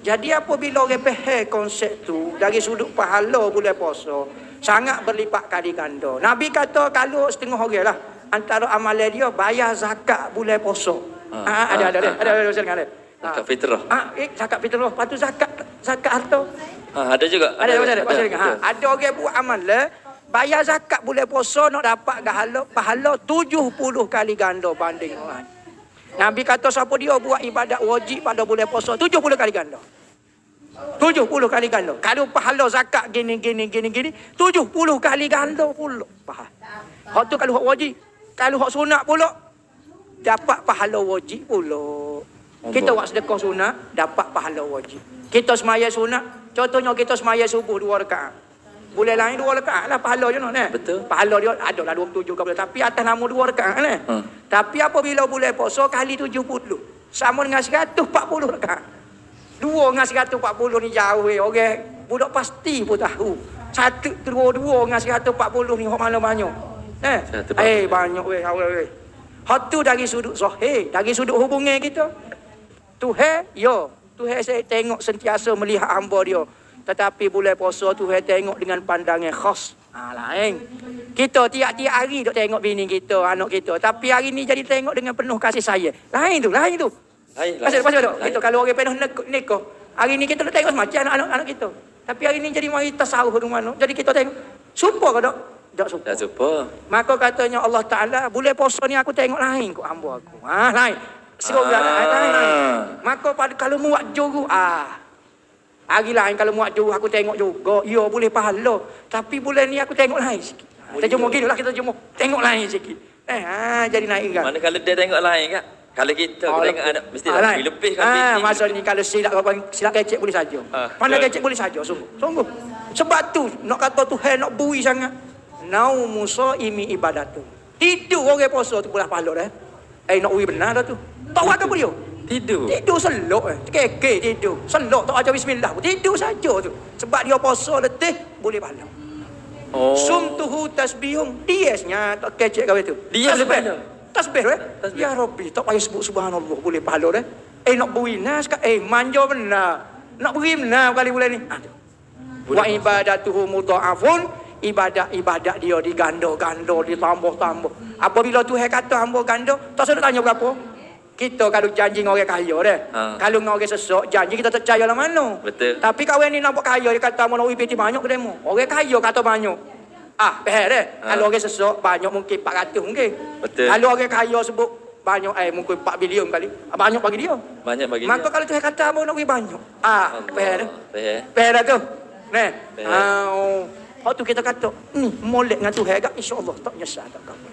Jadi apabila orang faham konsep tu dari sudut pahala bulan puasa, sangat berlipat kali ganda. Nabi kata kalau setengah orang lah antara amalan dia bayar zakat bulan puasa. Ada zakat fitrah. Zakat fitrah, lepas tu zakat harta. Ada juga. Ada orang buat amalan bayar zakat bulan puasa nak dapat pahala 70 kali ganda banding orang. Nabi kata siapa dia buat ibadat wajib pada bulan puasa 70 kali ganda. 70 kali ganda. Kalau pahala zakat gini 70 kali ganda pula. Faham? Hak tu kalau hak wajib. Kalau hak sunat pula dapat pahala wajib pula. Kita buat sedekah sunat dapat pahala wajib. Kita semaya sunat, contohnya kita semaya subuh 2 rakaat. Bulan lain 2 rakaat lah pahala dia nak. Betul. Pahala dia adalah 27 ke tapi atas nama 2 rakaat kan. Tapi apabila bulan puasa kali 70 sama dengan 140 rakaat. 2 dengan 140 ni jauh orang budak pasti pun tahu. 1 2 dengan 140 ni hok mana banyak. Banyak weh awal weh. Hak tu dari sudut zahir, dari sudut hubungan kita. Tuhan saya tengok sentiasa melihat hamba dia. Tetapi bulan puasa Tuhan tengok dengan pandangan khas. Lain. Kita tiap-tiap hari duk tengok bini kita, anak kita. Tapi hari ni jadi tengok dengan penuh kasih sayang. Lain tu. Pasal kita kalau orang penuh nikah, hari ni kita duk tengok macam anak-anak kita. Tapi hari ni jadi mari tasawuf ke mana. Jadi kita tengok. Supa ke tak? Tak supa. Tak supa. Maka katanya Allah Ta'ala, bulan puasa ni aku tengok lain kot hamba aku. Lain. Lain. Maka kalau muat juru, hari lain kalau muat juru aku tengok juga. Ya boleh pahala. Tapi bulan ni aku tengok lain sikit. Kita jumpa gini lah, kita jumpa. Tengok lain sikit. Jadi naik kan. Mana kalau dia tengok lain kan? Kalau kita tengok anak mesti lebih kan. Masa ni kalau silap kecek boleh saja. Pandai kecek boleh saja sungguh. Sebab tu nak kata Tuhan nak bui sangat. Naumu shaimi ibadatu. Tidur orang puasa tu pula pahala dah. Nak bui benar dah tu. Tak buat apa dia? Tidur selok Kekek tidur. Selok tak ajar bismillah. Tidur saja tu. Sebab dia puasa letih boleh pahala. Sumtuhu tasbihum. Diasnya tak kecek kau itu. Dia lepas tasbih ya Rabbi tak payah sebut subhanallah boleh pahala dah. Nak beri nas manja benar. Nak beri benar kali bulan ni. Wa ibadatuhu mudha'afun. Ibadat dia diganda-ganda, ditambah-tambah. Apabila Tuhan kata hamba ganda, tak usah tanya berapa. Kita kalau janji dengan orang kaya dah. Kalau dengan orang sesak janji kita tak percaya lah mana. Betul. Tapi kawan ni nampak kaya dia kata mau nak UPT banyak ke demo. Orang kaya kata banyak. Faham dah. Kalau orang sesak banyak mungkin 400 mungkin. Betul. Kalau orang kaya sebut banyak mungkin 4 bilion kali. Banyak bagi dia. Banyak bagi Maka dia. kalau Tuhan kata mau nak banyak. Faham dah. Faham dah tu. Hak tu kita kata, ni molek dengan Tuhan agak insya-Allah tak nyesal tak kamu.